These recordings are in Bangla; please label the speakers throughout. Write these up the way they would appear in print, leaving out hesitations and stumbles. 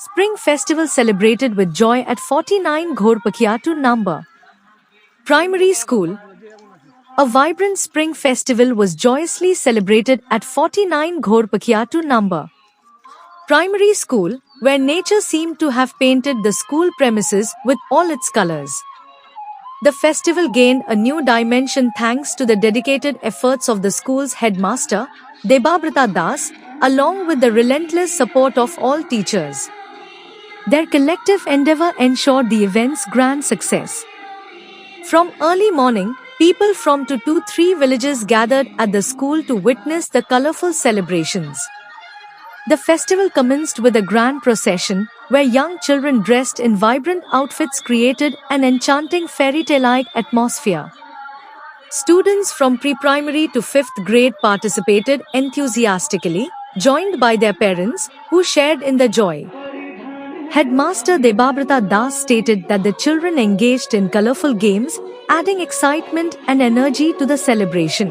Speaker 1: Spring Festival celebrated with joy at 49 Ghorpakhiyatu number. Primary School. A vibrant spring festival was joyously celebrated at 49 Ghorpakhiyatu number. Primary School, where nature seemed to have painted the school premises with all its colors. The festival gained a new dimension thanks to the dedicated efforts of the school's headmaster, Debabrata Das, along with the relentless support of all teachers. Their collective endeavor ensured the event's grand success. From early morning, people from 2 to 3 villages gathered at the school to witness the colorful celebrations. The festival commenced with a grand procession, where young children dressed in vibrant outfits created an enchanting fairy tale-like atmosphere. Students from pre-primary to 5th grade participated enthusiastically, joined by their parents, who shared in the joy. Headmaster Debabrata Das stated that the children engaged in colorful games, adding excitement and energy to the celebration.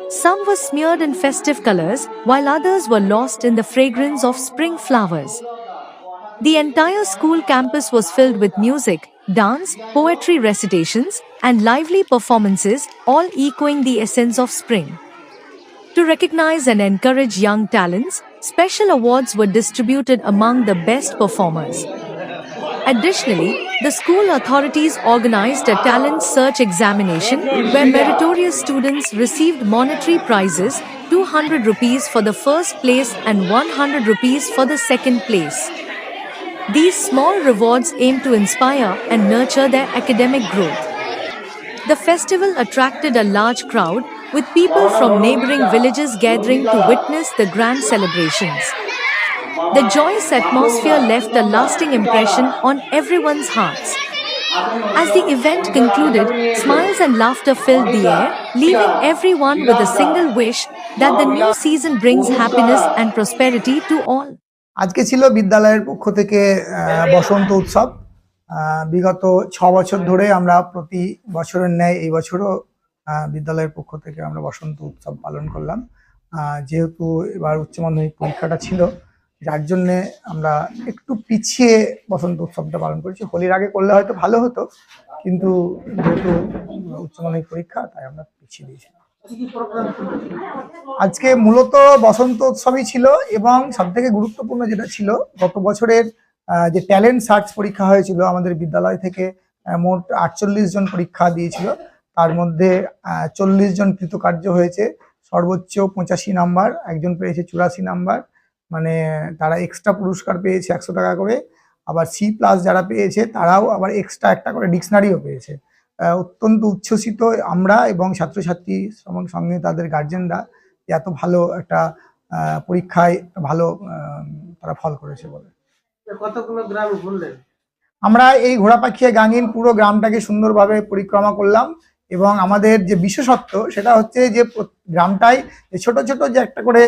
Speaker 1: Some were smeared in festive colors, while others were lost in the fragrance of spring flowers. The entire school campus was filled with music, dance, poetry recitations, and lively performances, all echoing the essence of spring. To recognize and encourage young talents, special awards were distributed among the best performers. Additionally, the school authorities organized a talent search examination where meritorious students received monetary prizes, 200 rupees for the first place and 100 rupees for the second place. These small rewards aim to inspire and nurture their academic growth. The festival attracted a large crowd, with people from neighboring villages gathering to witness the grand celebrations. The joyous atmosphere left a lasting impression on everyone's hearts. As the event concluded, smiles and laughter filled the air, leaving everyone with a single wish that the new season brings happiness and prosperity to all.
Speaker 2: আজকে ছিল বিদ্যালয়ের পক্ষ থেকে বসন্ত উৎসব। বিগত 6 বছর ধরে আমরা প্রতি বছরের ন্যায় এই বছরও বিদ্যালয়ের পক্ষ থেকে আমরা বসন্ত উৎসব পালন করলাম। যেহেতু এবার উচ্চ মাধ্যমিক পরীক্ষাটা ছিল, যার জন্য আমরা একটু পিছিয়ে বসন্ত উৎসবটা পালন করেছি। হোলির আগে করলে হয়তো ভালো হতো, কিন্তু যেহেতু উচ্চ মাধ্যমিক পরীক্ষা তাই আমরা পিছিয়ে দিয়েছি। আজকে মূলত বসন্ত উৎসবই ছিল, এবং সবথেকে গুরুত্বপূর্ণ যেটা ছিল, গত বছরের যে ট্যালেন্ট সার্চ পরীক্ষা হয়েছিল আমাদের বিদ্যালয় থেকে মোট 48 জন পরীক্ষা দিয়েছিল। তার মধ্যে 40 জন কৃতকার্য হয়েছে। সর্বোচ্চ 85 নাম্বার, একজন পেয়েছে 84 নাম্বার, মানে তারা এক্সট্রা পুরস্কার পেয়েছে 100 টাকা করে। আবার C+ যারা পেয়েছে তারাও আবার এক্সট্রা একটা করে ডিকশনারিও পেয়েছে। অত্যন্ত উচ্ছ্বসিত আমরা এবং ছাত্রছাত্রী সঙ্গে তাদের গার্জেনরা এত ভালো একটা পরীক্ষায় ভালো তারা ফল করেছে বলে।
Speaker 3: কতগুলো গ্রাম ঘুরলেন?
Speaker 2: আমরা এই ঘোড়াপাখিয়া গাঙ্গিন পুরো গ্রামটাকে সুন্দরভাবে পরিক্রমা করলাম, এবং আমাদের যে বিশেষত্ব সেটা হচ্ছে যে গ্রামটায় ছোট ছোট যে একটা করে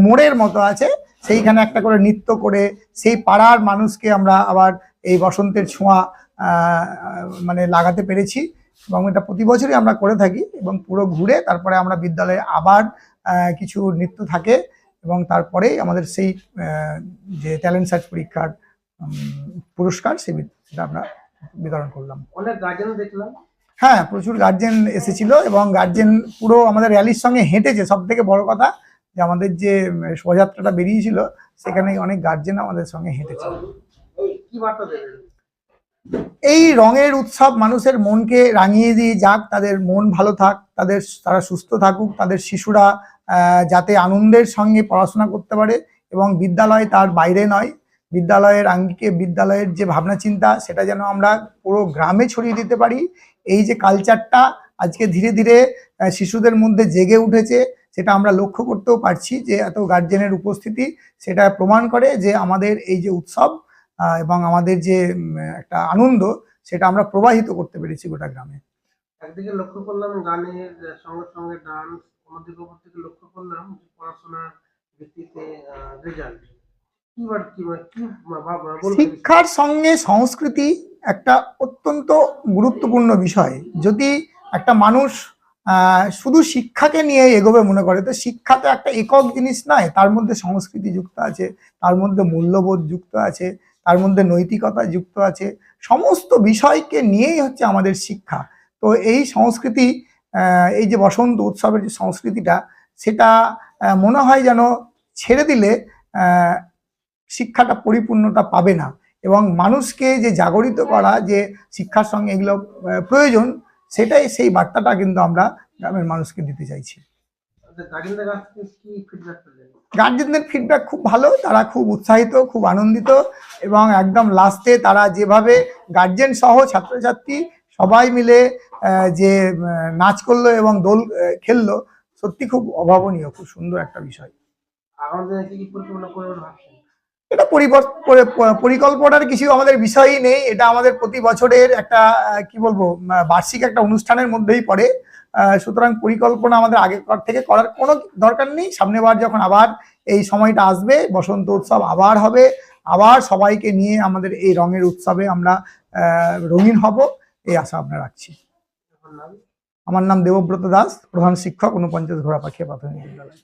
Speaker 2: মোড়ের মতো আছে, সেইখানে একটা করে নৃত্য করে সেই পাড়ার মানুষকে আমরা আবার এই বসন্তের ছোঁয়া মানে লাগাতে পেরেছি, এবং এটা প্রতি বছরই আমরা করে থাকি। এবং পুরো ঘুরে তারপরে আমরা বিদ্যালয়ে আবার কিছু নৃত্য থাকে, এবং তারপরেই আমাদের সেই যে ট্যালেন্ট সার্চ পরীক্ষার পুরস্কার সেটা আমরা বিতরণ করলাম।
Speaker 3: অনেক গার্জেন দেখলাম।
Speaker 2: হ্যাঁ, প্রচুর গার্জেন এসেছিল, এবং গার্জেন পুরো আমাদের র্যালির সঙ্গে হেঁটেছে। সব থেকে বড় কথা যে আমাদের যে শোভাযাত্রাটা বেরিয়েছিল সেখানে অনেক গার্জেন আমাদের সঙ্গে হেঁটেছে।
Speaker 3: কি বার্তা দেবেন?
Speaker 2: এই রঙের উৎসব মানুষের মনকে রাঙিয়ে দিয়ে যাক, তাদের মন ভালো থাক, তারা সুস্থ থাকুক, তাদের শিশুরা যাতে আনন্দের সঙ্গে পড়াশোনা করতে পারে, এবং বিদ্যালয় তার বাইরে নয়। বিদ্যালয়ের আঙ্গিকে বিদ্যালয়ের যে ভাবনা চিন্তা সেটা যেন আমরা পুরো গ্রামে ছড়িয়ে দিতে পারি। এই যে কালচারটা আজকে ধীরে ধীরে শিশুদের মধ্যে জেগে উঠেছে, সেটা আমরা লক্ষ্য করতেও পারছি যে এত গার্জেনের উপস্থিতি সেটা প্রমাণ করে যে আমাদের এই যে উৎসব এবং আমাদের যে একটা আনন্দ সেটা আমরা প্রবাহিত করতে পেরেছি গোটা গ্রামে।
Speaker 3: একদিকে লক্ষ্য করলাম গানের সঙ্গে সঙ্গে ডান্স, অন্যদিকে অপর থেকে লক্ষ্য করলাম পড়াশোনার ভিত্তিতে রেজাল্ট।
Speaker 2: শিক্ষার সঙ্গে সংস্কৃতি একটা অত্যন্ত গুরুত্বপূর্ণ বিষয়। যদি একটা মানুষ শুধু শিক্ষাকে নিয়ে এগোবে মনে করে, তো শিক্ষা তো একটা একক জিনিস নয়, তার মধ্যে সংস্কৃতি যুক্ত আছে, তার মধ্যে মূল্যবোধ যুক্ত আছে, তার মধ্যে নৈতিকতা যুক্ত আছে, সমস্ত বিষয়কে নিয়েই হচ্ছে আমাদের শিক্ষা। তো এই সংস্কৃতি, এই যে বসন্ত উৎসবের যে সংস্কৃতিটা, সেটা মনে হয় যেন ছেড়ে দিলে শিক্ষাটা পরিপূর্ণতা পাবে না, এবং মানুষকে যে জাগরিত করা যে শিক্ষার সঙ্গে এগুলো প্রয়োজন, সেটাই সেই বার্তাটা কিন্তু আমরা গ্রামের মানুষকে দিতে চাইছি।
Speaker 3: গার্জেনদের কাছ থেকে কি ফিডব্যাক পেলেন?
Speaker 2: গার্জেনদের ফিডব্যাক খুব ভালো, তারা খুব উৎসাহিত, খুব আনন্দিত, এবং একদম লাস্টে তারা যেভাবে গার্জেন সহ ছাত্রছাত্রী সবাই মিলে যে নাচ করলো এবং দোল খেললো, সত্যি খুব অভাবনীয়, খুব সুন্দর একটা বিষয়।
Speaker 3: আগামী দিনে কি পরিকল্পনা করবেন ভাবছেন?
Speaker 2: এটা পরিকল্পনার কিছু আমাদের বিষয়ই নেই, এটা আমাদের প্রতি বছরের একটা কি বলবো, বার্ষিক একটা অনুষ্ঠানের মধ্যেই পড়ে। সুতরাং পরিকল্পনা আমাদের আগেকার থেকে করার কোনো দরকার নেই। সামনেবার যখন আবার এই সময়টা আসবে, বসন্ত উৎসব আবার হবে, আবার সবাইকে নিয়ে আমাদের এই রঙের উৎসবে আমরা রঙিন হব, এই আশা আমরা রাখছি।
Speaker 3: আপনার নাম?
Speaker 2: আমার নাম দেবব্রত দাস, প্রধান শিক্ষক, ৪৯ ঘোড়াপাখিয়া প্রাথমিক বিদ্যালয়।